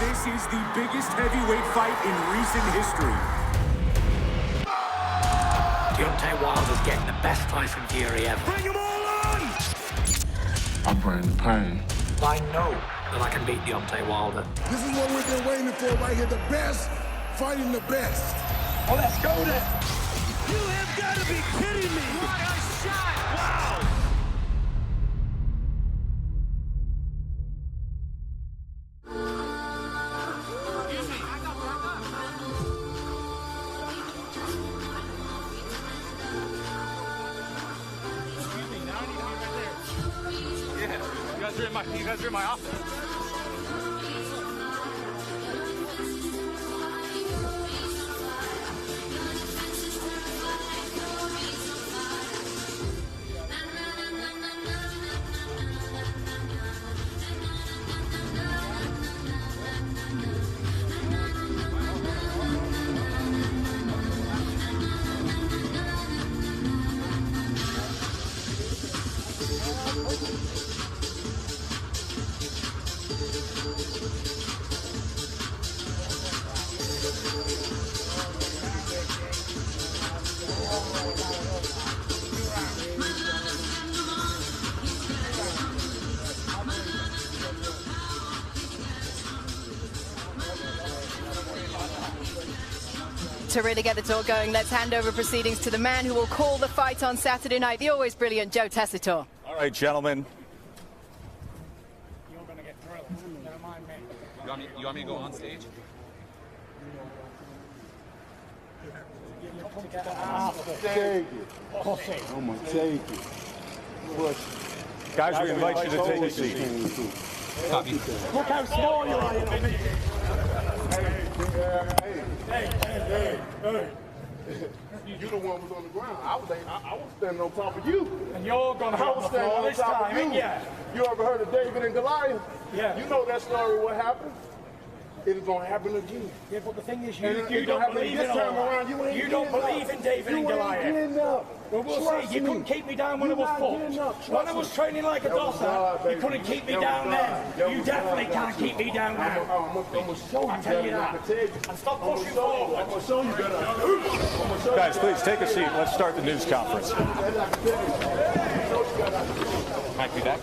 This is the biggest heavyweight fight in recent history. Deontay Wilder's getting the best Tyson Furyn ever. Bring them all on! I bring the pain. I know that I can beat Deontay Wilder. This is what we've been waiting for right here. The best fighting the best. Oh, let's go then. You have got to be kidding me! What a shot! Wow! You guys are in my office. To really get the talk going, let's hand over proceedings to the man who will call the fight on Saturday night, the always brilliant Joe Tessitore. All right, gentlemen. You're going to get drilled. Never mind me. You want me to go on stage? I'm gonna take it. Push. Guys, we invite you to take a seat. Copy. Look how small you are. Hey. You the one who was on the ground. I was standing on top of you. And you're going to I was standing on this top time, of you. ain't you? You ever heard of David and Goliath? Yeah. You know that story, what happened? It is gonna happen again. Yeah, but the thing is, And you it's don't gonna happen believe this in all time around. that. You don't believe in David and Goliath. Well, we'll see. You couldn't keep me down when I was fucked. When I was training like a dosser, you couldn't keep me down then. You definitely can't keep me down now. I'm gonna show you. I tell you that. And stop pushing forward. I'm gonna show you better. Guys, please take a seat. Let's start the news conference. Might be that.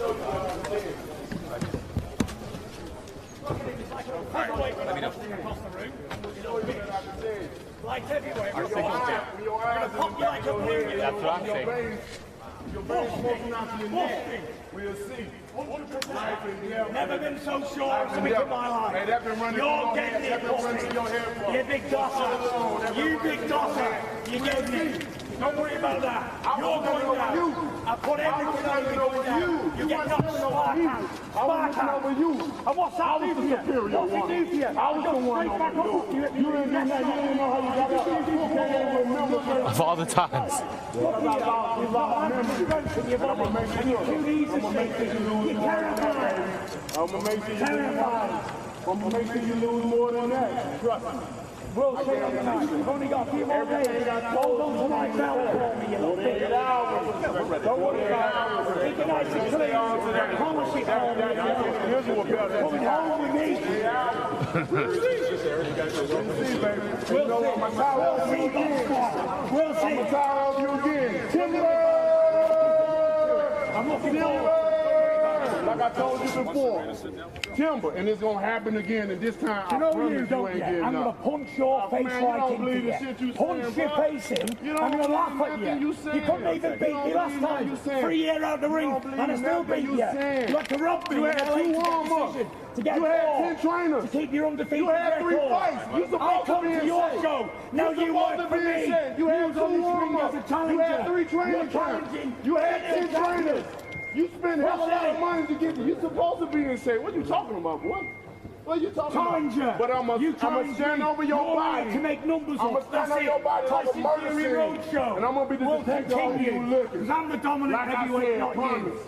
Let me know. Like everywhere. We're going to pop you like a balloon. That's what I'm saying. Your veins smoking out your neck. We'll see. Never been so sure of something in my life. Hey, that been running You're through getting your it, head. That been running through your head for. you big dosser. You big dosser. You're getting it. Don't worry about that. You're going down. I put everything on you going down. You get knocked spark out. Spark out. And what's that do for you? What's it do for you? I was the one over you. You didn't know how you got up. Of all the times. I'm gonna make sure you lose. I'm gonna make sure you lose more than that. Trust me. We'll see you tonight. You've only got a few more days. Hold on to my belt for me, you little bitch. Don't worry about it. Keep it nice and clean. I promise you that. Coming home with me. We'll see. We'll see. I'm gonna tire of you again. Timber! I'm looking forward. Like I told you before, timber, and it's gonna happen again. And this time, I promise you ain't getting I'm gonna up. punch your face Man, you right don't into believe the you. shit you Punch saying, your bro. face in. You don't I'm gonna believe laugh at nothing you. you saying. You couldn't even beat me don't last believe nothing time. you saying. 3 years out the ring, don't believe and I still nothing beat you you. saying. You had to rob me. You had in LA two to get warm-ups. decision, to get You had four, 10 trainers. to keep your undefeated You had 3 record. fights. You I supposed come to be to in your shape. show. Now you supposed work to for be in me. shape. You had was on 2 the ring warm-ups. as a challenger. You had 3 training You're camps. challenging. You had 10 trainers. You spent hell of a lot of money to get there. You supposed to be in shape. What you talking about, boy? What are you talking Challenger. about? But I'm going to stand over your body. To make numbers I'm going to stand on your body like a Tyson murder Furyn scene. Roadshow. And I'm going to be the detective over you looking. I'm the dominant Like I heavyweight, said, not promise. you.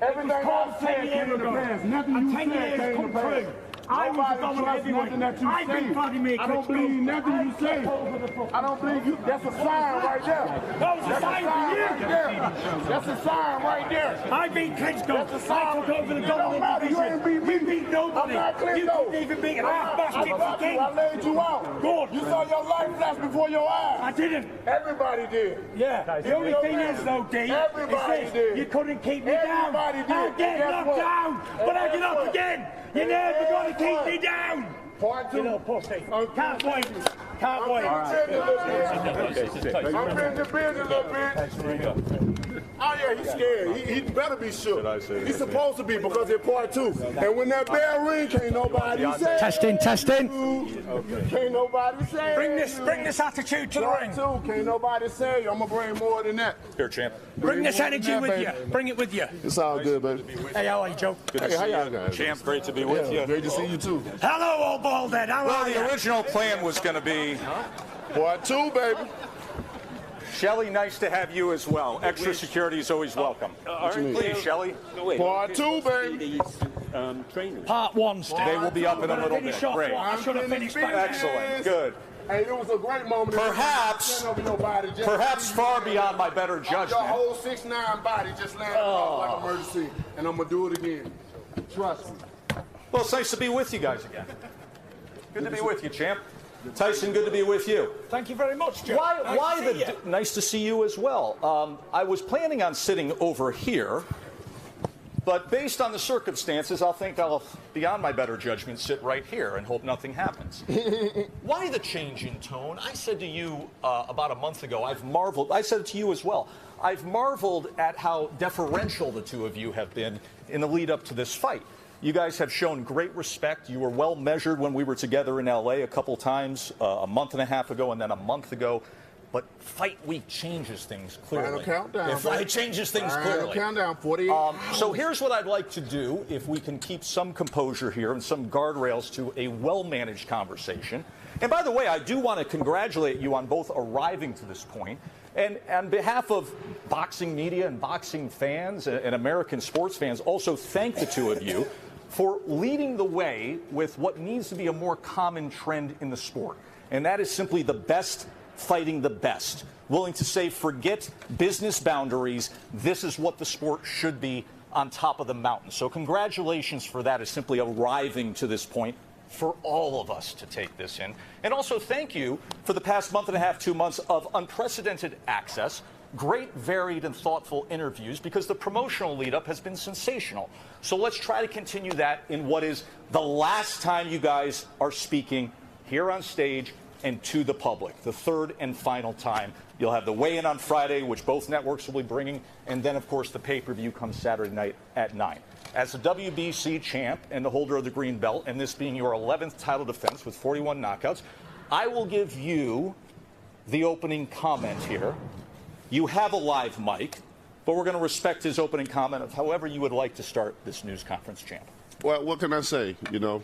Everything I said came in the past. Nothing you said came in the past. I was Nobody going trusts heavyweight. nothing that you I've say. been fighting me. I don't believe nothing you say. I don't believe you. That's a sign right there. That was a sign for you. Right there. That's a sign right there. I beat Klitschko. That's a sign. I took over the It don't matter. You ain't beat me. You beat nobody. I'm not Klitschko. You couldn't even beat an half-basket I got you. king. I laid you out. Good. You saw your life flash before your eyes. I didn't. Everybody did. Yeah. The only thing is, though, D, Everybody is this. did. You couldn't keep me down. Everybody did. I get Guess knocked what? down, but I get up again. You're never going to keep me down. Part two. You little pussy. Can't wait. Can't wait. I'm in the business a little bit. Oh yeah, he's scared. He better be sure. He's supposed to be because it's part two. And when that bell ring, can't nobody say. Testing. Can't nobody say. Bring this attitude to the Part ring. two, can't nobody say. I'm gonna bring more than that. Here, champ. Bring this energy more than with that, you. Bring it with you. It's all good, baby. Hey, how are you, Joe? Hey, how y'all guys? Champ, great to be with you. Great to see you too. Hello, old bald head. How Well, are you? the original plan was going to be Part two, baby. Shelley, nice to have you as well. Extra security is always welcome. All right, please, Shelley. Part two, baby. Part one, Steve. They will be up in a little bit. Great. I should have finished back. Excellent. Good. Hey, it was a great moment. Perhaps far beyond my better Your judgment. whole 6'9" body just landed off like emergency, and I'm gonna do it again. Trust me. Well, it's nice to be with you guys again. Good to be with you, champ. Tyson, good to be with you. Thank you very much, Joe. Nice to see you as well. I was planning on sitting over here, but based on the circumstances, I think I'll, beyond my better judgment, sit right here and hope nothing happens. Why the change in tone? I said to you about a month ago, I said it to you as well, I've marveled at how deferential the two of you have been in the lead up to this fight. You guys have shown great respect. You were well measured when we were together in LA a couple times, a month and a half ago and then a month ago. But fight week changes things clearly. Final countdown. It changes things clearly. Countdown, 48 hours. So here's what I'd like to do, if we can keep some composure here and some guardrails to a well-managed conversation. And by the way, I do want to congratulate you on both arriving to this point. And on behalf of boxing media and boxing fans and American sports fans, also thank the two of you for leading the way with what needs to be a more common trend in the sport. And that is simply the best fighting the best. Willing to say, forget business boundaries. This is what the sport should be on top of the mountain. So congratulations for that, is simply arriving to this point for all of us to take this in. And also thank you for the past month and a half, 2 months of unprecedented access, great, varied, and thoughtful interviews, because the promotional lead-up has been sensational. So let's try to continue that in what is the last time you guys are speaking here on stage and to the public, the third and final time. You'll have the weigh-in on Friday, which both networks will be bringing, and then, of course, the pay-per-view comes Saturday night at 9. As the WBC champ and the holder of the green belt, and this being your 11th title defense with 41 knockouts, I will give you the opening comment here. You have a live mic, but we're going to respect his opening comment of however you would like to start this news conference, champ. Well, what can I say? You know,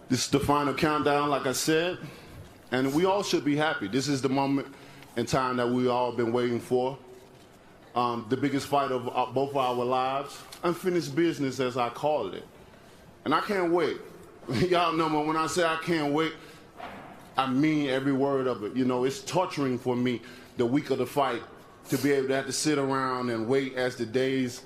this is the final countdown, like I said, and we all should be happy. This is the moment in time that we all been waiting for. The biggest fight of both our lives, unfinished business, as I call it. And I can't wait. Y'all know me, when I say I can't wait, I mean every word of it. You know, it's torturing for me the week of the fight to be able to have to sit around and wait as the days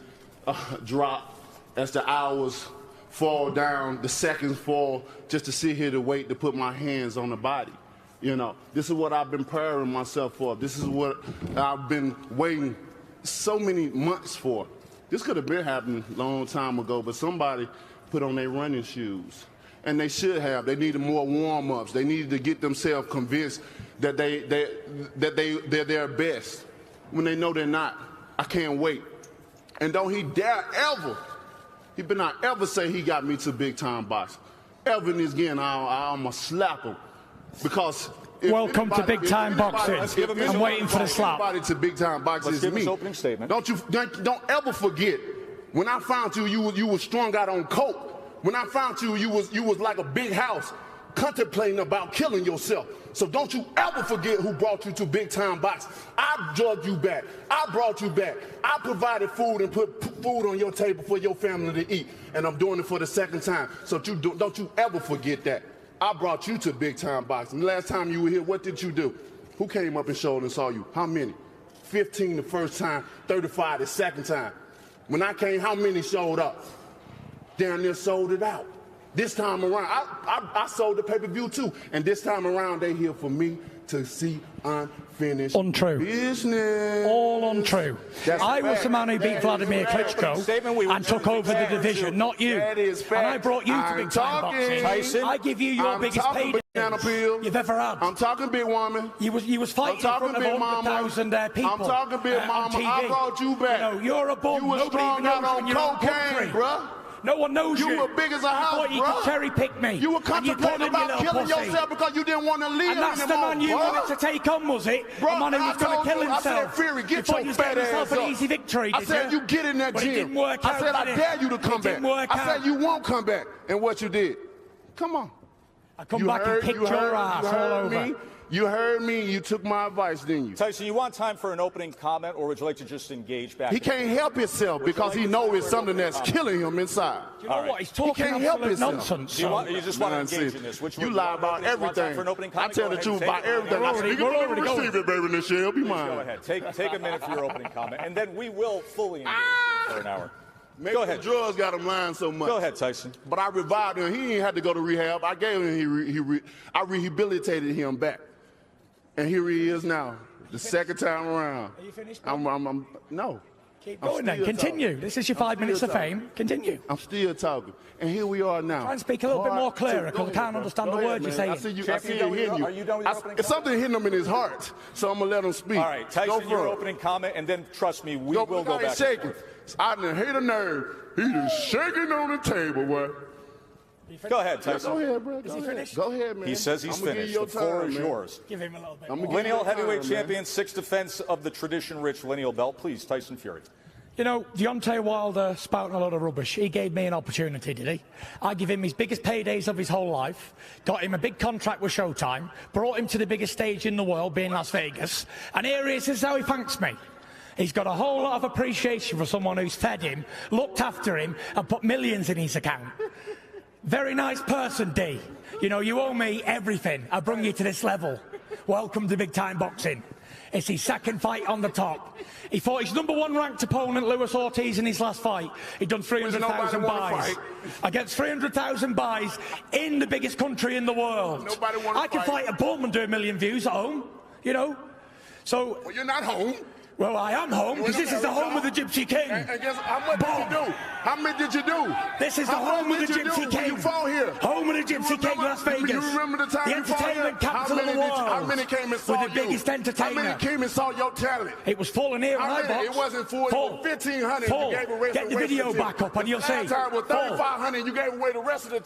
drop, as the hours fall down, the seconds fall, just to sit here to wait to put my hands on the body. You know, this is what I've been preparing myself for. This is what I've been waiting so many months for. This could have been happening a long time ago, but somebody put on their running shoes. And they should have. They needed more warm-ups. They needed to get themselves convinced that they're their best when they know they're not. I can't wait. And don't he dare ever, he better not ever say he got me to big-time boxing. Ever in this game, I'm going to slap him. Because welcome to big-time boxing. I'm waiting for the slap. Anybody to big-time boxing is me. Let's give his opening statement. Don't ever forget, when I found you, you was strung out on coke. When I found you, you was like a big house. contemplating about killing yourself. So don't you ever forget who brought you to big time boxing. I drugged you back. I brought you back. I provided food and put food on your table for your family to eat. And I'm doing it for the second time. So don't you ever forget that. I brought you to big time boxing. The last time you were here, what did you do? Who came up and showed and saw you? How many? 15 the first time, 35 the second time. When I came, how many showed up? Down there sold it out. This time around, I sold the pay-per-view too. And this time around, they here for me to see unfinished business. All untrue. I was the man who beat Vladimir Klitschko and took over the division, not you. That is fact. And I brought you to big time boxing. Tyson, I give you your biggest payday you've ever had. I'm talking big woman. You was fighting in front of 100,000 people. I'm talking big mama. I brought you back. You know, you're a bum. You were strong out on cocaine, bruh. No one knows you. You were big as a house, bro. You could cherry pick me. You were contemplating about killing yourself because you didn't want to live anymore. And that's the man you wanted to take on, was it? Bro, the man who was going to kill himself. I said, Fury, get your fat ass up. An easy victory, I said, you get in that but gym. It didn't work out, I said, I dare you to come back. I said, you won't come back. And what you did? Come on. I come back and kicked your ass all over. You heard me. You took my advice, didn't you? Tyson, you want time for an opening comment, or would you like to just engage back? He can't help himself because he knows it's something that's killing him inside. You know what? He's talking nonsense. You just want to engage in this? You lie about everything. I tell the truth about everything. I said, you can receive it, baby, Michelle. Be mine. Go ahead. Take a minute for your opening comment, and then we will fully engage for an hour. Maybe go ahead. The drugs got him lying so much. Go ahead, Tyson. But I revived him. He ain't had to go to rehab. I gave him. I rehabilitated him back. And here he is now, the second time around. Are you finished? No. Keep going then. Continue. This is your 5 minutes of fame. Continue. I'm still talking. And here we are now. Try and speak a little bit more clearer because I can't understand the words you're saying. I see it hitting you. Are you done with your opening comment? It's something hitting him in his heart, so I'm going to let him speak. All right, Tyson, your opening comment, and then trust me, we will go back. Shaking. I didn't hit a nerve. He just shaking on the table, boy. Go ahead, Tyson. Go ahead, bro. Is he finished? Go ahead, man. He says he's finished. The floor is yours. Give him a little bit. Lineal heavyweight champion, sixth defense of the tradition-rich lineal belt. Please, Tyson Furyn. You know, Deontay Wilder spouting a lot of rubbish. He gave me an opportunity, did he? I give him his biggest paydays of his whole life, got him a big contract with Showtime, brought him to the biggest stage in the world, being Las Vegas, and here he is, this is how he thanks me. He's got a whole lot of appreciation for someone who's fed him, looked after him, and put millions in his account. Very nice person, D. You know, you owe me everything. I brought you to this level. Welcome to big time boxing. It's his second fight on the top. He fought his #1 ranked opponent, Luis Ortiz, in his last fight. He'd done 300,000 buys. Against 300,000 buys in the biggest country in the world. I can fight a bum and do 1 million views at home, you know. So. Well, you're not home. Well, I am home because this is the home of the Gypsy King. And guess how much did you do? How many did you do? This is the home of the Gypsy King. You fought here. Home of the Gypsy King, Las Vegas. You remember the time the you fought here? entertainment capital of the world. How many came and saw you? With the biggest entertainer. How many came and saw your talent? It was full in here when I boxed. It wasn't full. It was 1,500. Full. You gave away Get the video back up and you'll see. Last time was 3,500. You gave away the rest of the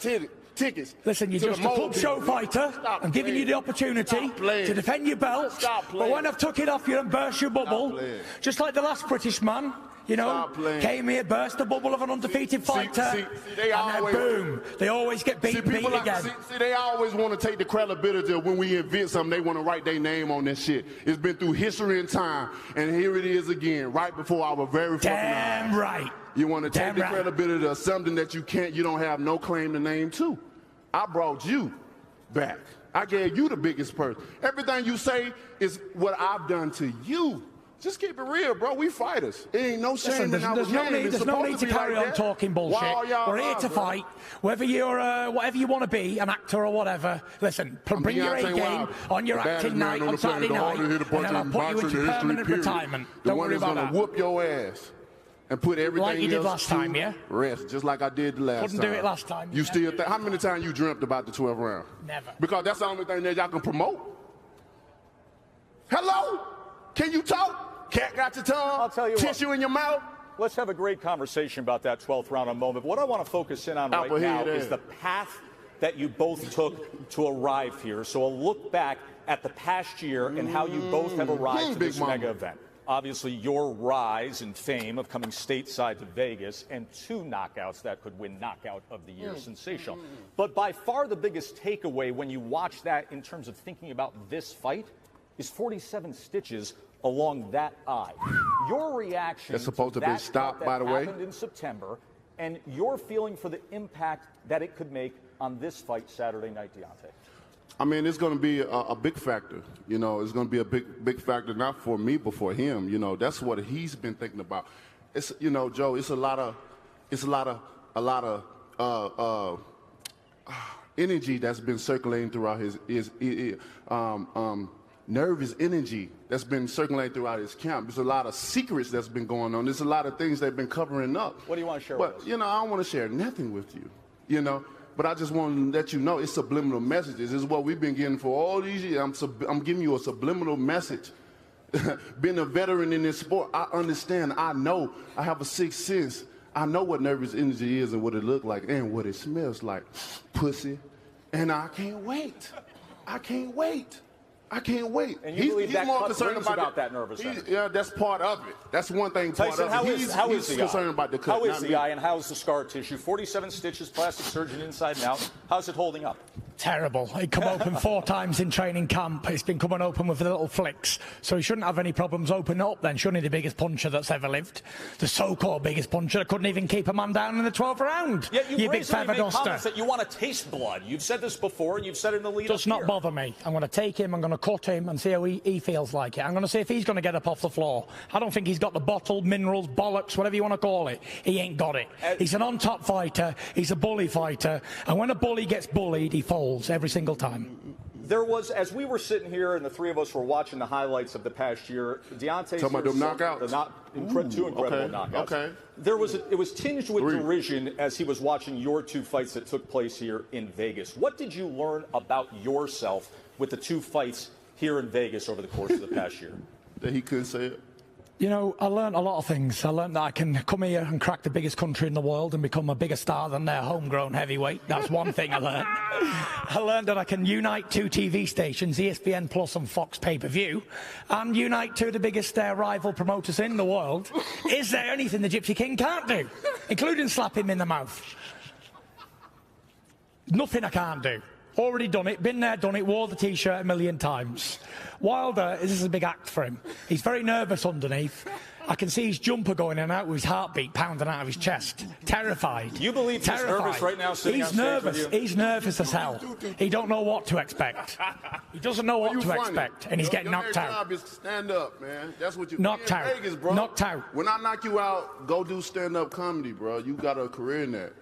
tickets. Listen, you're just a club show fighter. I'm giving you the opportunity to defend your belt. But when I've took it off you and burst your bubble, just like the last British man, you know, came here, burst the bubble of an undefeated fighter, and then boom, they always get beat again. See, they always want to take the credibility of when we invent something, they want to write their name on that shit. It's been through history and time, and here it is again, right before our very fucking eyes. Damn right. You want to take the credibility of something that you don't have no claim to name to. I brought you back. I gave you the biggest purse. Everything you say is what I've done to you. Just keep it real, bro. We fighters. It ain't no shame. Listen, there's no need to carry on talking bullshit. We're here to fight. Whether you're whatever you want to be, an actor or whatever. Listen, bring your A game on your acting night on Saturday night, and then I'll put you into permanent retirement. Don't worry about that. Whoop your ass. And put everything like you did last time, yeah? Rest, just like I did the last time. Couldn't do it last time. You still think? How many times you dreamt about the 12th round? Never. Because that's the only thing that y'all can promote. Hello? Can you talk? Cat got your tongue? I'll tell you tissue in your mouth? Let's have a great conversation about that 12th round in a moment. What I want to focus in on right now is the path that you both took to arrive here. So a look back at the past year and how you both have arrived to this mega event. obviously your rise in fame of coming stateside to Vegas and 2 knockouts that could win Knockout of the Year. Sensational. But by far the biggest takeaway when you watch that in terms of thinking about this fight is 47 stitches along that eye. Your reaction That's supposed to that be stopped, that by the way. happened in September, and your feeling for the impact that it could make on this fight Saturday night, Deontay. I mean, it's going to be a big factor. You know, it's going to be a big factor, not for me, but for him. You know, that's what he's been thinking about. It's, you know, Joe, it's a lot of energy that's been circulating throughout his nervous energy that's been circulating throughout his camp. There's a lot of secrets that's been going on. There's a lot of things they've been covering up. What do you want to share with us? But, you know, I don't want to share nothing with you, you know. But I just want to let you know it's subliminal messages. This is what we've been getting for all these years. I'm giving you a subliminal message. Being a veteran in this sport, I understand, I know, I have a sixth sense. I know what nervous energy is and what it looks like and what it smells like. Pussy. And I can't wait. I can't wait. I can't wait. And you believe that more cut concerned brings about that nervous energy. Yeah, that's part of it. That's one thing. Tyson, part of it. He's the concerned eye? about the cut. How is not the me. eye and how's the scar tissue? 47 stitches, plastic surgeon inside and out. How's it holding up? Terrible. It come open 4 times in training camp. It's been coming open with little flicks. So he shouldn't have any problems opening up then, shouldn't he? The biggest puncher that's ever lived. The so-called biggest puncher that couldn't even keep a man down in the 12th round. Yet you big feather made duster. comments that you want to taste blood. You've said this before and you've said it in the lead up Does not here. bother me. I'm going to take him, I'm going to cut him and see how he feels like it. I'm going to see if he's going to get up off the floor. I don't think he's got the bottle, minerals, bollocks, whatever you want to call it. He ain't got it. He's an on-top fighter. He's a bully fighter. And when a bully gets bullied, he folds every single time. There was, as we were sitting here and the three of us were watching the highlights of the past year, Deontay's Talking about them knockouts? Two incredible knockouts. Okay. It was tinged with derision as he was watching your 2 fights that took place here in Vegas. What did you learn about yourself with the 2 fights here in Vegas over the course of the past year? That he couldn't say it. You know, I learned a lot of things. I learned that I can come here and crack the biggest country in the world and become a bigger star than their homegrown heavyweight. That's one thing I learned. I learned that I can unite 2 TV stations, ESPN Plus and Fox Pay-Per-View, and unite 2 of the biggest rival promoters in the world. Is there anything the Gypsy King can't do, including slap him in the mouth? Nothing I can't do. Already done it, been there, done it, wore the T-shirt a million times. Wilder, this is a big act for him. He's very nervous underneath. I can see his jumper going in and out with his heartbeat pounding out of his chest. Terrified. You believe he's nervous right now sitting on stage with you? He's nervous as hell. He don't know what to expect. He doesn't know what to expect, and he's getting knocked out. Your job is stand up, man. That's what you knocked out. Vegas, bro. Knocked out. When I knock you out, go do stand-up comedy, bro. You got a career in that.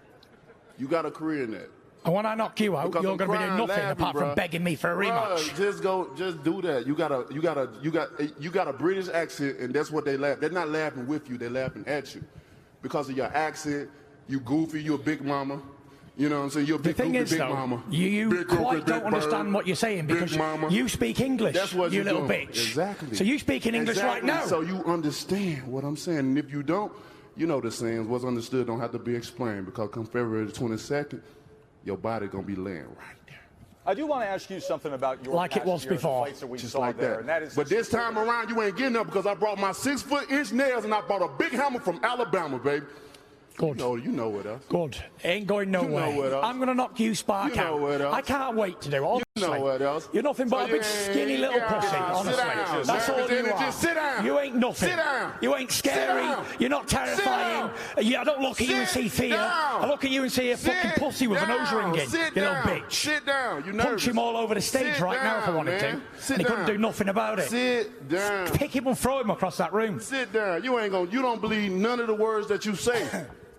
You got a career in that. And when I knock you out, Because you're I'm going to be doing crying, nothing laughing, apart from bruh. begging me for a rematch. Bruh, just do that. You got a British accent, and that's what they laugh. They're not laughing with you. They're laughing at you because of your accent. You goofy. You a big mama. You know what I'm saying? You're a big, the thing goofy, is, big though, mama. you Big quite goofy, don't big understand bird, what you're saying big because mama. you speak English, That's what you you're little doing. bitch. Exactly. So you speak in English right now. So you understand what I'm saying. And if you don't, you know the sayings, what's understood don't have to be explained because come February the 22nd, your body going to be laying right there. I do want to ask you something about your Like it was past year and the before. fights that we Just saw like there, that. and that is But this time around, you ain't getting up because I brought my 6-foot-inch nails and I bought a big hammer from Alabama, baby. Good. You know what else. Good. Ain't going nowhere. know what else. I'm going to knock you spark You know out. what else. I can't wait to do it. Honestly. You know what else. You're nothing but So a big you skinny ain't- little yeah, pussy, sit honestly. down. That's all you are. Just sit down. You ain't nothing. Sit down. You ain't scary. Sit down. You're not terrifying. Sit I don't look at you and see fear. down. I look at you and see a fucking Sit pussy with a nose down. ring in. Sit You little down. bitch. Sit down. You Punch nervous. him all over the stage Sit right now if I down, wanted man. to. Sit And he couldn't down. do nothing about it. Sit down. Pick him and throw him across that room. Sit down. You don't believe none of the words that you say.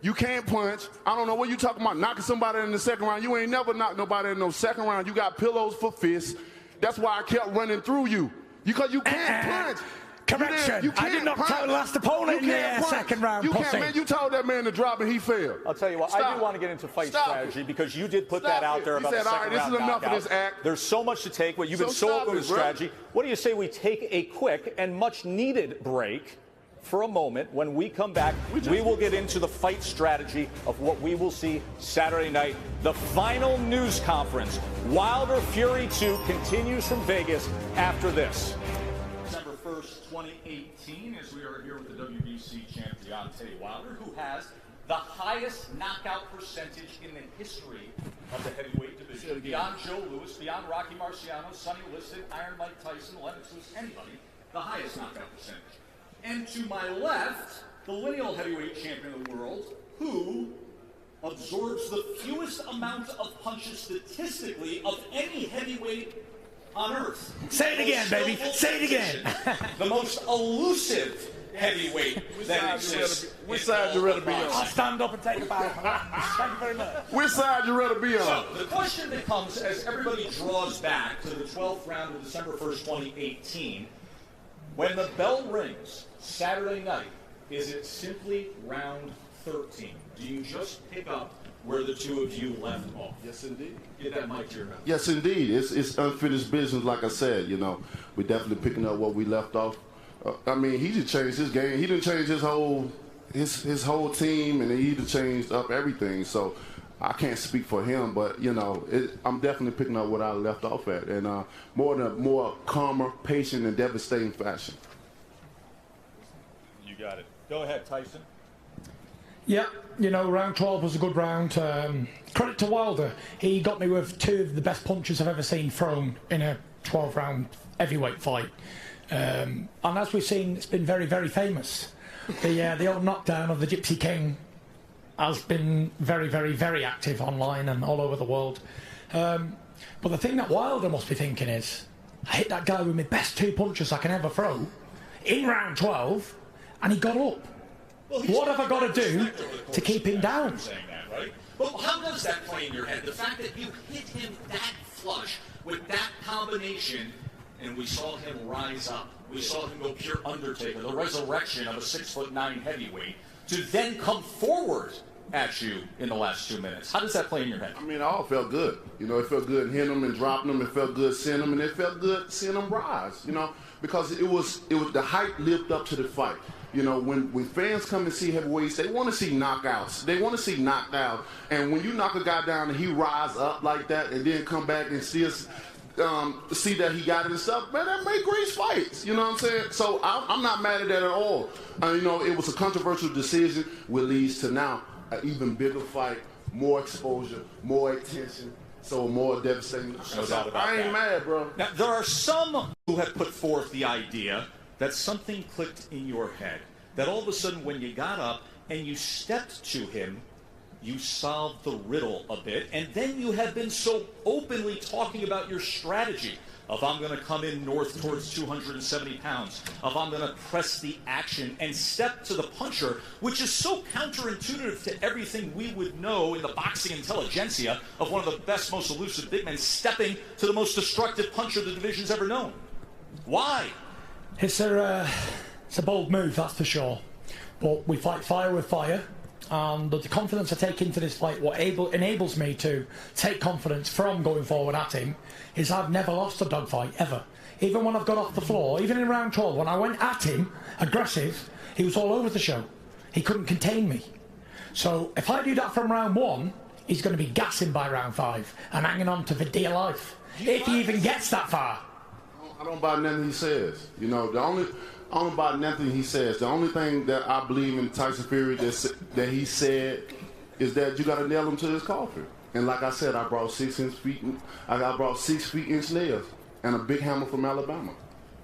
You can't punch. I don't know what you talking about. Knocking somebody in the second round. You ain't never knocked nobody in no second round. You got pillows for fists. That's why I kept running through you. Because you can't punch. Correction. I did not tell the last opponent in the second round, You pussy. can't, man. You told that man to drop and he failed. I'll tell you what, I Stop. do want to get into fight Stop strategy it. because you did put Stop that out it. there He about said, the all second right, this round is enough of knockout. this act. There's so much to take, but you've been So so stop open it, with bro. strategy. What do you say we take a quick and much needed break for a moment? When we come back, we will get into the fight strategy of what we will see Saturday night. The final news conference, Wilder Fury 2, continues from Vegas after this. December 1st. 1st, 2018, as we are here with the WBC champ, Deontay Wilderiin, who has the highest knockout percentage in the history of the heavyweight division. Beyond Joe Louis, beyond Rocky Marciano, Sonny Liston, Iron Mike Tyson, Lennox Lewis, anybody, the highest knockout percentage. And to my left, the lineal heavyweight champion of the world, who absorbs the fewest amount of punches statistically of any heavyweight on earth. Say it again, baby. Say it again. The most elusive heavyweight that exists. Which side you rather be on? I'll stand up and take a bow. Thank you very much. Which side you rather be on? So the question that comes as everybody draws back to the 12th round of December 1st, 2018, when the bell rings Saturday night, is it simply round 13? Do you just pick up where the two of you left off? Yes, indeed. Get that mic to your mouth. Yes, indeed. It's unfinished business, like I said. You know, we're definitely picking up what we left off. I mean, he just changed his game. He didn't change his whole team, and he just changed up everything. So I can't speak for him, but you know, I'm definitely picking up what I left off at, and more calmer, patient, and devastating fashion. You got it. Go ahead, Tyson. Yeah, you know, round 12 was a good round. Credit to Wilder. He got me with two of the best punches I've ever seen thrown in a 12-round heavyweight fight. And as we've seen, it's been very, very famous. The old knockdown of the Gypsy King has been very, very, very active online and all over the world. But the thing that Wilder must be thinking is, I hit that guy with my best two punches I can ever throw in round 12, and he got up. Well, what have I got to do to keep him down? Saying that, right? Well, how does that play in your head? The fact that you hit him that flush with that combination, and we saw him rise up. We saw him go pure Undertaker, the resurrection of a 6'9" heavyweight, to then come forward at you in the last 2 minutes. How does that play in your head? I mean, it all felt good. You know, it felt good hitting him and dropping him. It felt good seeing him, and it felt good seeing him rise. You know, because it was the hype lived up to the fight. You know, when fans come and see heavyweights, they want to see knockouts. They want to see knocked out. And when you knock a guy down and he rise up like that, and then come back and see that he got it and stuff, man, that make great fights. You know what I'm saying? So I'm not mad at that at all. You know, it was a controversial decision, which leads to now an even bigger fight, more exposure, more attention, so more devastating. No doubt about I ain't mad, bro. Now, there are some who have put forth the idea that something clicked in your head, that all of a sudden when you got up and you stepped to him, you solved the riddle a bit, and then you have been so openly talking about your strategy of I'm going to come in north towards 270 pounds, of I'm going to press the action and step to the puncher, which is so counterintuitive to everything we would know in the boxing intelligentsia of one of the best, most elusive big men stepping to the most destructive puncher the division's ever known. Why? It's a bold move, that's for sure. But we fight fire with fire. And the confidence I take into this fight, what enables me to take confidence from going forward at him, is I've never lost a dogfight, ever. Even when I've got off the floor, even in round 12, when I went at him, aggressive, he was all over the show. He couldn't contain me. So if I do that from round 1, he's going to be gassing by round 5 and hanging on to for dear life, if he even gets that far. I don't buy nothing he says. You know, I don't buy nothing he says. The only thing that I believe in Tyson Furyn that he said is that you got to nail him to his coffin. And like I said, I brought 6 feet inch nails and a big hammer from Alabama.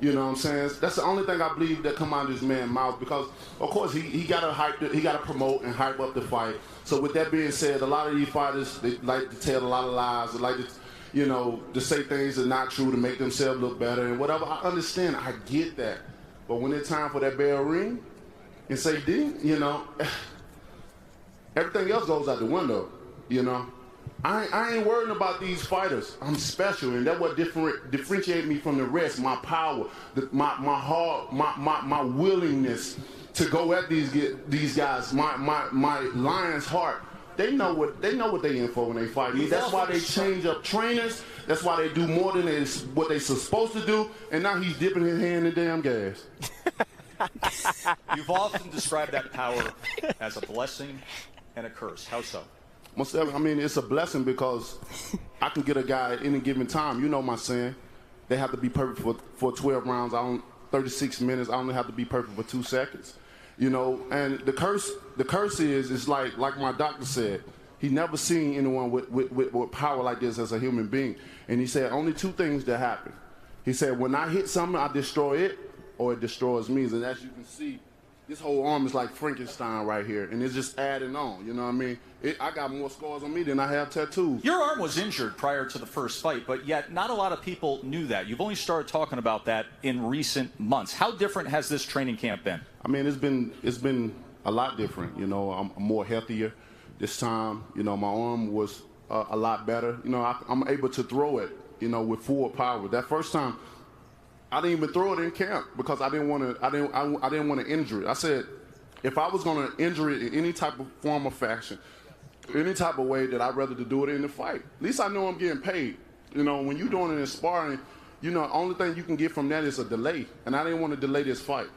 You know what I'm saying? That's the only thing I believe that come out of this man's mouth, because of course he got to promote and hype up the fight. So with that being said, a lot of these fighters, they like to tell a lot of lies. They like to, you know, to say things that are not true to make themselves look better and whatever. I understand. I get that. But when it's time for that bell ring and say D, you know, everything else goes out the window, you know. I ain't worrying about these fighters. I'm special, and that's what differentiate me from the rest. My power, my heart, my willingness to go at these guys. My lion's heart. They know what they in for when they fight me. That's why they change up trainers. That's why they do more than what they supposed to do. And now he's dipping his hand in damn gas. You've often described that power as a blessing and a curse. How so? I mean, it's a blessing because I can get a guy at any given time. You know my saying. They have to be perfect for 12 rounds. 36 minutes. I only have to be perfect for 2 seconds. You know, and the curse is like my doctor said, he never seen anyone with power like this as a human being. And he said only 2 things that happen. He said when I hit something, I destroy it, or it destroys me. And as you can see, this whole arm is like Frankenstein right here, and it's just adding on. You know what I mean? I got more scars on me than I have tattoos. Your arm was injured prior to the first fight, but yet not a lot of people knew that. You've only started talking about that in recent months. How different has this training camp been? I mean, it's been a lot different. You know, I'm more healthier this time. You know, my arm was a lot better. You know, I'm able to throw it, you know, with full power. That first time, I didn't even throw it in camp because I didn't want to injure it. I said, if I was going to injure it in any type of form or fashion, any type of way, that I'd rather to do it in the fight. At least I know I'm getting paid. You know, when you're doing it in sparring, you know, the only thing you can get from that is a delay, and I didn't want to delay this fight.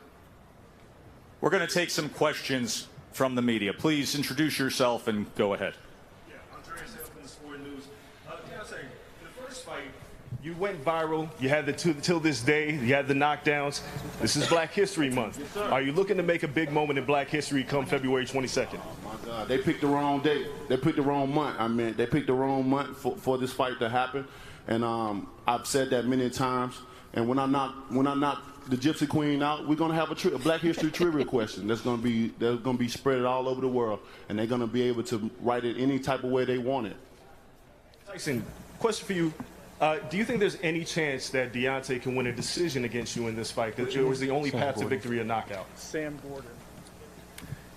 We're going to take some questions from the media. Please introduce yourself and go ahead. Yeah, Andreas Elfman, Sport News. Deontay, the first fight, you went viral. You had till this day, you had the knockdowns. This is Black History Month. Are you looking to make a big moment in Black History come February 22nd? Oh my God, they picked the wrong date. They picked the wrong month. I mean, they picked the wrong month for this fight to happen. And I've said that many times. And when I knock the Gypsy Queen out, we're gonna have a Black History trivia question that's gonna be spread all over the world, and they're gonna be able to write it any type of way they want it. Tyson, question for you. Do you think there's any chance that Deontay can win a decision against you in this fight? That it was the only path to victory a knockout? Sam Gordon.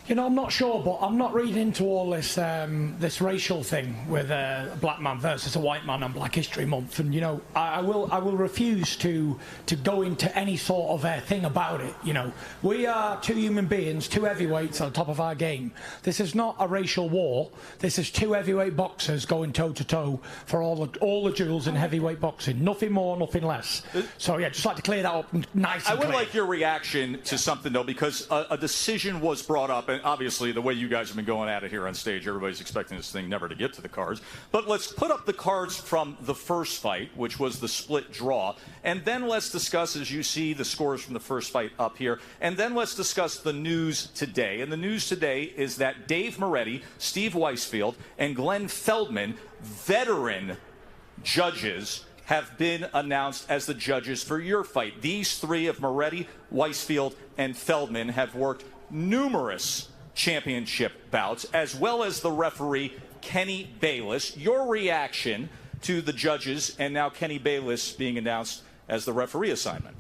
You know, I'm not sure, but I'm not reading into all this this racial thing with a black man versus a white man on Black History Month. And you know, I will refuse to go into any sort of thing about it. You know, we are 2 human beings, 2 heavyweights on top of our game. This is not a racial war. This is 2 heavyweight boxers going toe to toe for all the jewels in heavyweight boxing. Nothing more, nothing less. So yeah, just like to clear that up nice and clear. I would like your reaction to something though, because a decision was brought up. And obviously, the way you guys have been going at it here on stage, everybody's expecting this thing never to get to the cards. But let's put up the cards from the first fight, which was the split draw. And then let's discuss, as you see, the scores from the first fight up here. And then let's discuss the news today. And the news today is that Dave Moretti, Steve Weisfield, and Glenn Feldman, veteran judges, have been announced as the judges for your fight. These 3 of Moretti, Weisfield, and Feldman have worked numerous championship bouts, as well as the referee, Kenny Bayless. Your reaction to the judges and now Kenny Bayless being announced as the referee assignment?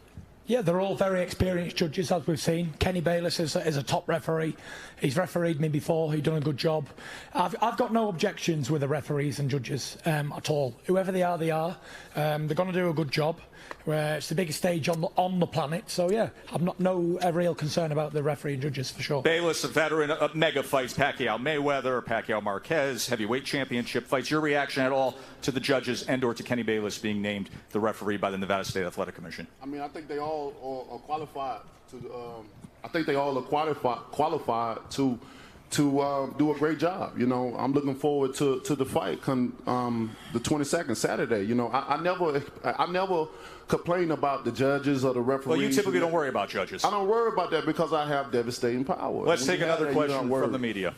Yeah, they're all very experienced judges, as we've seen. Kenny Bayless is a top referee. He's refereed me before. He's done a good job. I've got no objections with the referees and judges at all. Whoever they are, they're going to do a good job. It's the biggest stage on the planet. So, yeah, I've no real concern about the referee and judges, for sure. Bayless, a veteran of mega fights, Pacquiao Mayweather, Pacquiao Marquez, heavyweight championship fights. Your reaction at all to the judges and or to Kenny Bayless being named the referee by the Nevada State Athletic Commission? I mean, I think they all are qualified to. I think they all are qualified to do a great job. You know, I'm looking forward to the fight come the 22nd, Saturday. You know, I never complain about the judges or the referees. Well, you typically don't worry about judges. I don't worry about that because I have devastating power. Let's take another question from the media.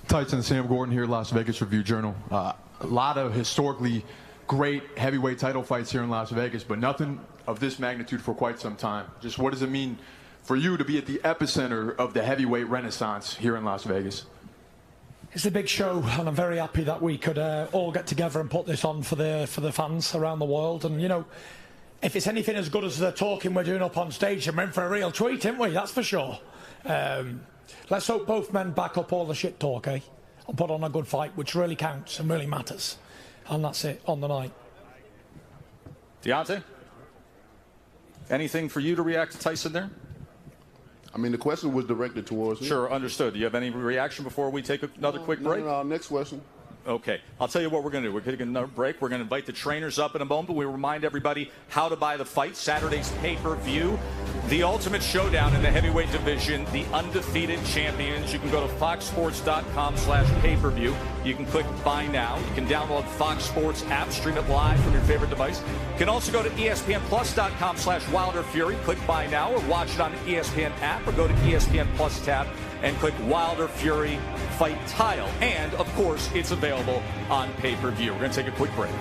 Tyson, Sam Gordon here, Las Vegas Review-Journal. A lot of historically great heavyweight title fights here in Las Vegas, but nothing of this magnitude for quite some time. Just what does it mean for you to be at the epicenter of the heavyweight renaissance here in Las Vegas? It's a big show, and I'm very happy that we could all get together and put this on for the fans around the world. And you know, if it's anything as good as the talking we're doing up on stage, then we're in for a real treat, aren't we? That's for sure. Let's hope both men back up all the shit talk, and put on a good fight, which really counts and really matters. And that's it on the night. Deontay, anything for you to react to Tyson there? I mean, the question was directed towards me. Sure, understood. Do you have any reaction before we take another quick break? No, next question. Okay, I'll tell you what we're going to do. We're taking another break. We're going to invite the trainers up in a moment. We remind everybody how to buy the fight. Saturday's pay-per-view. The ultimate showdown in the heavyweight division, the undefeated champions. You can go to foxsports.com/pay-per-view. You can click buy now. You can download Fox Sports app, stream it live from your favorite device. You can also go to espnplus.com/WilderFury, click buy now, or watch it on the ESPN app, or go to ESPN Plus tab and click Wilder Fury Fight Tile. And, of course, it's available on pay-per-view. We're going to take a quick break.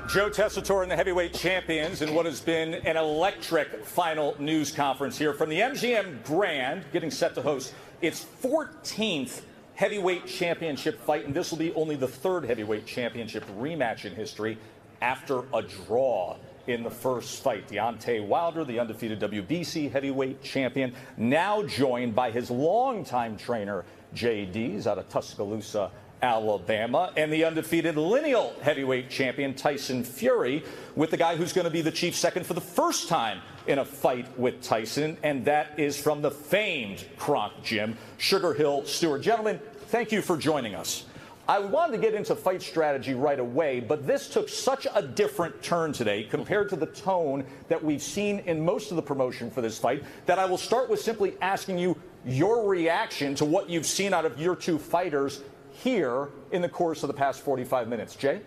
Joe Tessitore and the heavyweight champions in what has been an electric final news conference here from the MGM Grand, getting set to host its 14th heavyweight championship fight, and this will be only the third heavyweight championship rematch in history after a draw in the first fight. Deontay Wilder, the undefeated WBC heavyweight champion, now joined by his longtime trainer, JD's out of Tuscaloosa, Alabama, and the undefeated lineal heavyweight champion Tyson Furyn, with the guy who's going to be the chief second for the first time in a fight with Tyson, and that is from the famed Kronk Gym, Sugar Hill Stewart. Gentlemen, thank you for joining us. I wanted to get into fight strategy right away, but this took such a different turn today compared to the tone that we've seen in most of the promotion for this fight that I will start with simply asking you your reaction to what you've seen out of your two fighters here in the course of the past 45 minutes. Jay?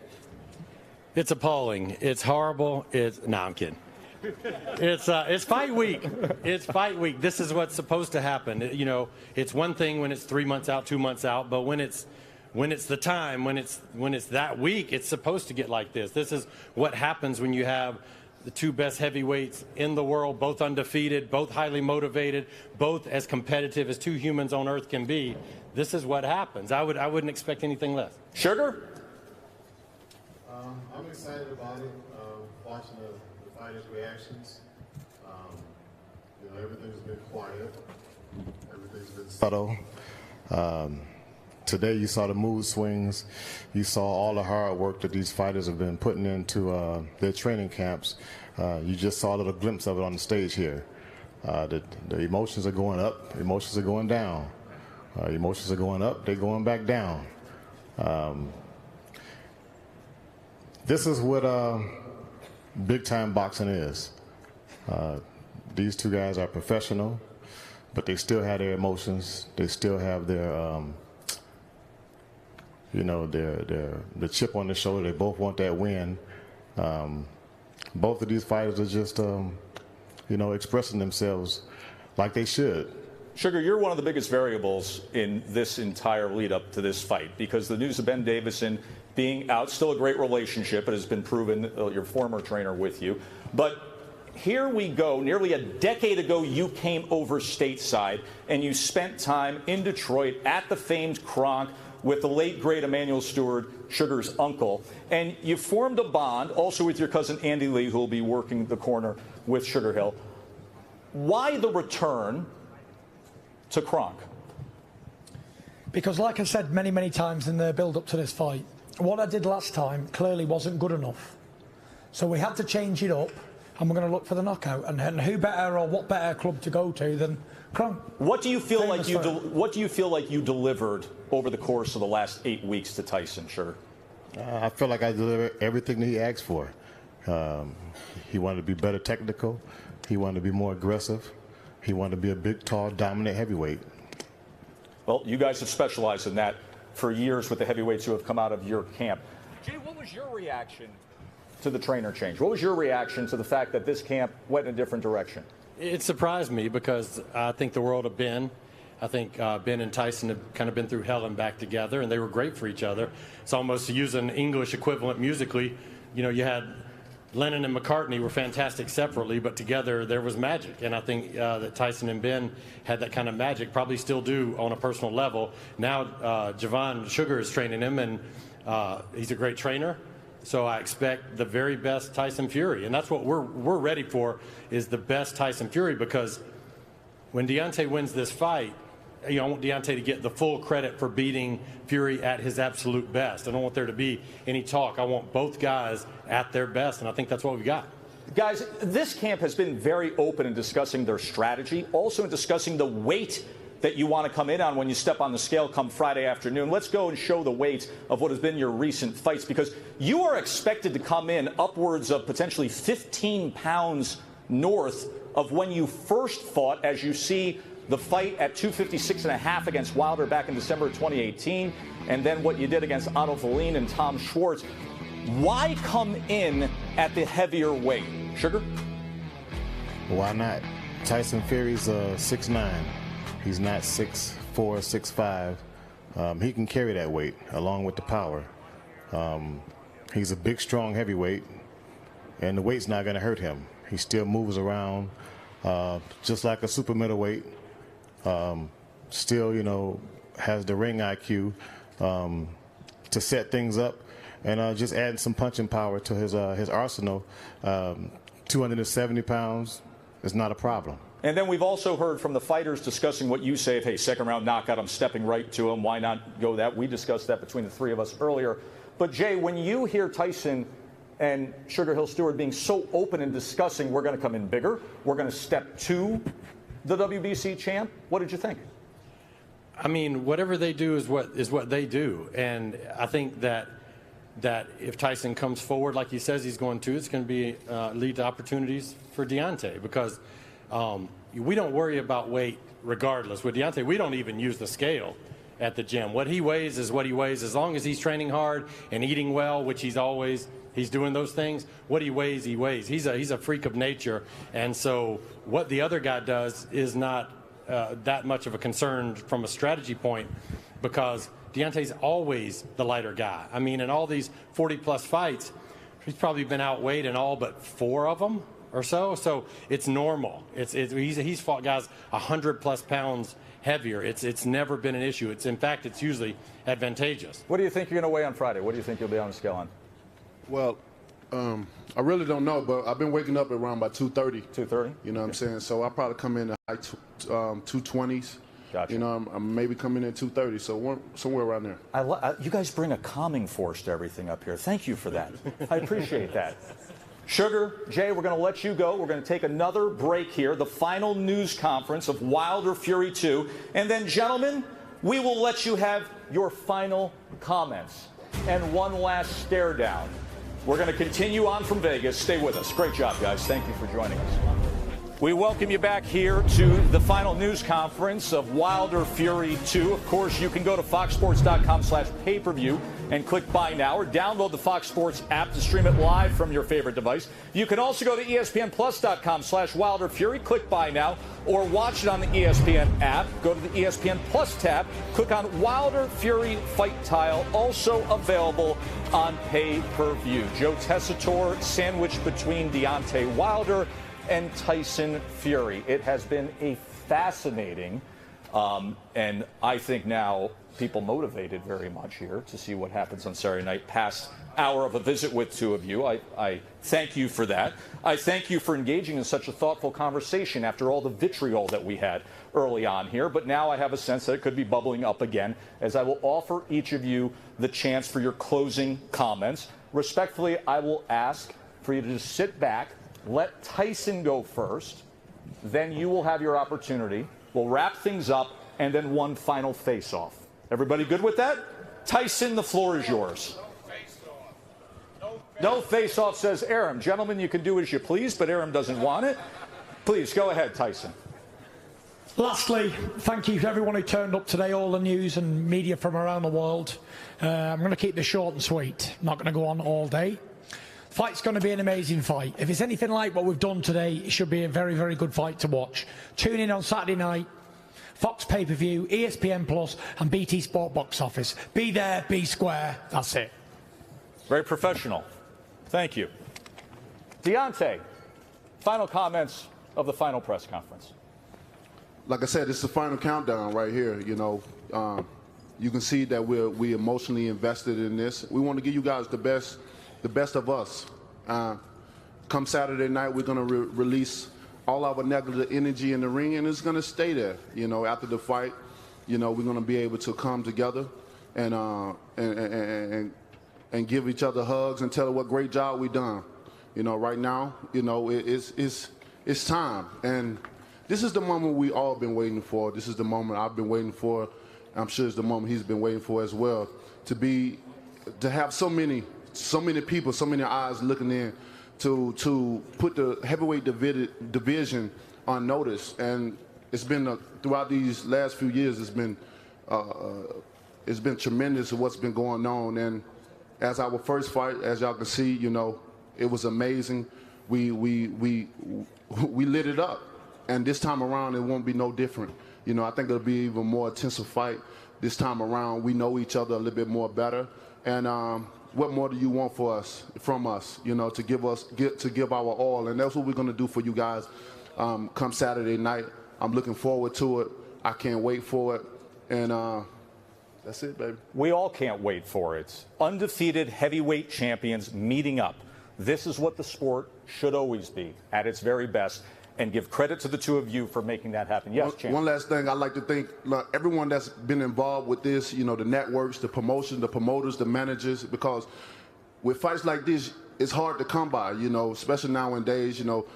It's appalling. It's horrible. No, I'm kidding. It's fight week. It's fight week. This is what's supposed to happen. You know, it's one thing when it's 3 months out, 2 months out, but when it's the time, when it's that week, it's supposed to get like this. This is what happens when you have the two best heavyweights in the world, both undefeated, both highly motivated, both as competitive as two humans on earth can be. This is what happens. I wouldn't expect anything less. Sugar? I'm excited about it, watching the fighters' reactions. You know, everything's been quiet. Everything's been subtle. Today you saw the mood swings. You saw all the hard work that these fighters have been putting into their training camps. You just saw a little glimpse of it on the stage here. The emotions are going up. Emotions are going down. Emotions are going up. They're going back down. This is what big-time boxing is. These two guys are professional, but they still have their emotions. They still have their you know, the chip on the shoulder. They both want that win. Both of these fighters are just, you know, expressing themselves like they should. Sugar, you're one of the biggest variables in this entire lead up to this fight, because the news of Ben Davison being out, still a great relationship, it has been proven, your former trainer with you. But here we go. Nearly a decade ago, you came over stateside and you spent time in Detroit at the famed Kronk with the late, great Emanuel Stewart, Sugar's uncle. And you formed a bond also with your cousin Andy Lee, who will be working the corner with Sugar Hill. Why the return to Kronk? Because like I said many, many times in the build-up to this fight, what I did last time clearly wasn't good enough. So we had to change it up, and we're going to look for the knockout. And who better, or what better club to go to than Kronk? What do you feel like you delivered over the course of the last 8 weeks to Tyson, Sugar? I feel like I delivered everything that he asked for. He wanted to be better technical. He wanted to be more aggressive. He wanted to be a big, tall, dominant heavyweight. Well, you guys have specialized in that for years with the heavyweights who have come out of your camp. Jay, what was your reaction to the trainer change? What was your reaction to the fact that this camp went in a different direction? It surprised me because I think the world of Ben. I think Ben and Tyson have kind of been through hell and back together, and they were great for each other. It's almost, to use an English equivalent musically, you know, you had Lennon and McCartney were fantastic separately, but together there was magic. And I think that Tyson and Ben had that kind of magic, probably still do on a personal level. Now Javon Sugar is training him, and he's a great trainer. So I expect the very best Tyson Fury, and that's what we're ready for, is the best Tyson Fury, because when Deontay wins this fight, you know, I want Deontay to get the full credit for beating Fury at his absolute best. I don't want there to be any talk. I want both guys at their best, and I think that's what we got. Guys, this camp has been very open in discussing their strategy, also in discussing the weight that you want to come in on when you step on the scale come Friday afternoon. Let's go and show the weight of what has been your recent fights, because you are expected to come in upwards of potentially 15 pounds north of when you first fought, as you see the fight at 256.5 against Wilder back in December of 2018, and then what you did against Otto Wallin and Tom Schwartz. Why come in at the heavier weight? Sugar? Why not? Tyson Fury's 6'9". He's not 6'4", 6'5". He can carry that weight along with the power. He's a big, strong heavyweight, and the weight's not going to hurt him. He still moves around just like a super middleweight. Still, you know, has the ring IQ to set things up, and just adding some punching power to his arsenal. 270 pounds is not a problem. And then we've also heard from the fighters discussing what you say of, hey, second-round knockout, I'm stepping right to him. Why not go that? We discussed that between the three of us earlier. But, Jay, when you hear Tyson and Sugar Hill Stewart being so open and discussing we're going to come in bigger, we're going to step to the WBC champ, what did you think? I mean, whatever they do is what they do. And I think that if Tyson comes forward like he says he's going to, it's going to be lead to opportunities for Deontay, because we don't worry about weight regardless. With Deontay, we don't even use the scale at the gym. What he weighs is what he weighs. As long as he's training hard and eating well, which he's doing those things, what he weighs, he weighs. He's a freak of nature. And so what the other guy does is not that much of a concern from a strategy point, because Deontay's always the lighter guy. I mean, in all these 40-plus fights, he's probably been outweighed in all but 4 of them or so. So it's normal. He's fought guys 100-plus pounds heavier. It's never been an issue. In fact, it's usually advantageous. What do you think you're going to weigh on Friday? What do you think you'll be on the scale on? Well, I really don't know, but I've been waking up around by 2:30. 2:30? You know what I'm saying? So I'll probably come in at high 220s. Gotcha. You know, I'm maybe coming in at 2:30, so somewhere around there. You guys bring a calming force to everything up here. Thank you for that. I appreciate that. Sugar, Jay, we're going to let you go. We're going to take another break here, the final news conference of Wilder Fury 2. And then, gentlemen, we will let you have your final comments and one last stare down. We're going to continue on from Vegas. Stay with us. Great job, guys. Thank you for joining us. We welcome you back here to the final news conference of Wilder Fury 2. Of course, you can go to foxsports.com/pay-per-view and click Buy Now, or download the Fox Sports app to stream it live from your favorite device. You can also go to ESPNplus.com/Wilder Fury, click Buy Now, or watch it on the ESPN app. Go to the ESPN Plus tab, click on Wilder Fury Fight Tile, also available on pay-per-view. Joe Tessitore sandwiched between Deontay Wilder and Tyson Fury. It has been a fascinating, and I think now people motivated very much here to see what happens on Saturday night, past hour of a visit with two of you. I thank you for that. I thank you for engaging in such a thoughtful conversation after all the vitriol that we had early on here. But now I have a sense that it could be bubbling up again, as I will offer each of you the chance for your closing comments. Respectfully, I will ask for you to just sit back, let Tyson go first, then you will have your opportunity. We'll wrap things up, and then one final face-off. Everybody good with that? Tyson, the floor is yours. No face-off, says Aram. Gentlemen, you can do as you please, but Aram doesn't want it. Please, go ahead, Tyson. Lastly, thank you to everyone who turned up today, all the news and media from around the world. I'm going to keep this short and sweet. I'm not going to go on all day. Fight's going to be an amazing fight. If it's anything like what we've done today, it should be a very, very good fight to watch. Tune in on Saturday night, Fox Pay-Per-View, ESPN Plus, and BT Sport Box Office. Be there, be square. That's it. Very professional. Thank you. Deontay, final comments of the final press conference. Like I said, it's the final countdown right here. You know, you can see that we emotionally invested in this. We want to give you guys the best of us. Come Saturday night, we're going to release all our negative energy in the ring, and it's going to stay there. You know, after the fight, you know, we're going to be able to come together and give each other hugs and tell her what great job we done. You know, right now, you know, it's time, and this is the moment we all been waiting for. This is the moment I've been waiting for. I'm sure it's the moment he's been waiting for as well. To have so many people, so many eyes looking in, to put the heavyweight division unnoticed. And it's been throughout these last few years, it's been tremendous what's been going on. And as our first fight, as y'all can see, you know, it was amazing. We lit it up, and this time around it won't be no different. You know, I think it'll be even more intensive fight this time around. We know each other a little bit more better, and what more do you want from us? You know, to give our all, and that's what we're gonna do for you guys come Saturday night. I'm looking forward to it. I can't wait for it, and that's it, baby. We all can't wait for it. Undefeated heavyweight champions meeting up. This is what the sport should always be, at its very best. And give credit to the two of you for making that happen. Yes, Champ. One last thing, I'd like to thank everyone that's been involved with this, you know, the networks, the promotion, the promoters, the managers, because with fights like this, it's hard to come by, you know, especially nowadays. You know,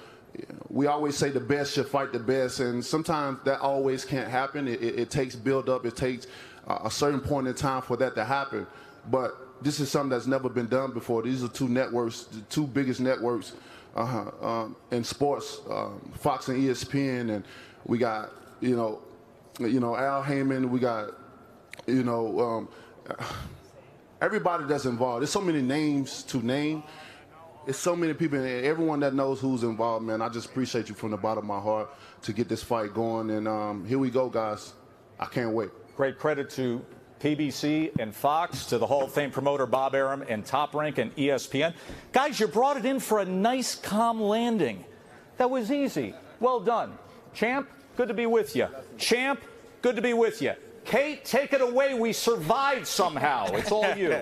we always say the best should fight the best, and sometimes that always can't happen. It takes build-up. It takes a certain point in time for that to happen. But this is something that's never been done before. These are two networks, the two biggest networks in sports, Fox and ESPN, and we got you know Al Heyman, we got everybody that's involved. There's so many names to name. It's so many people, and everyone that knows who's involved, man. I just appreciate you from the bottom of my heart to get this fight going, and here we go, guys. I can't wait. Great credit to PBC and Fox, to the Hall of Fame promoter Bob Arum and Top Rank and ESPN. Guys, you brought it in for a nice, calm landing. That was easy. Well done. Champ, good to be with you. Champ, good to be with you. Kate, take it away. We survived somehow. It's all you.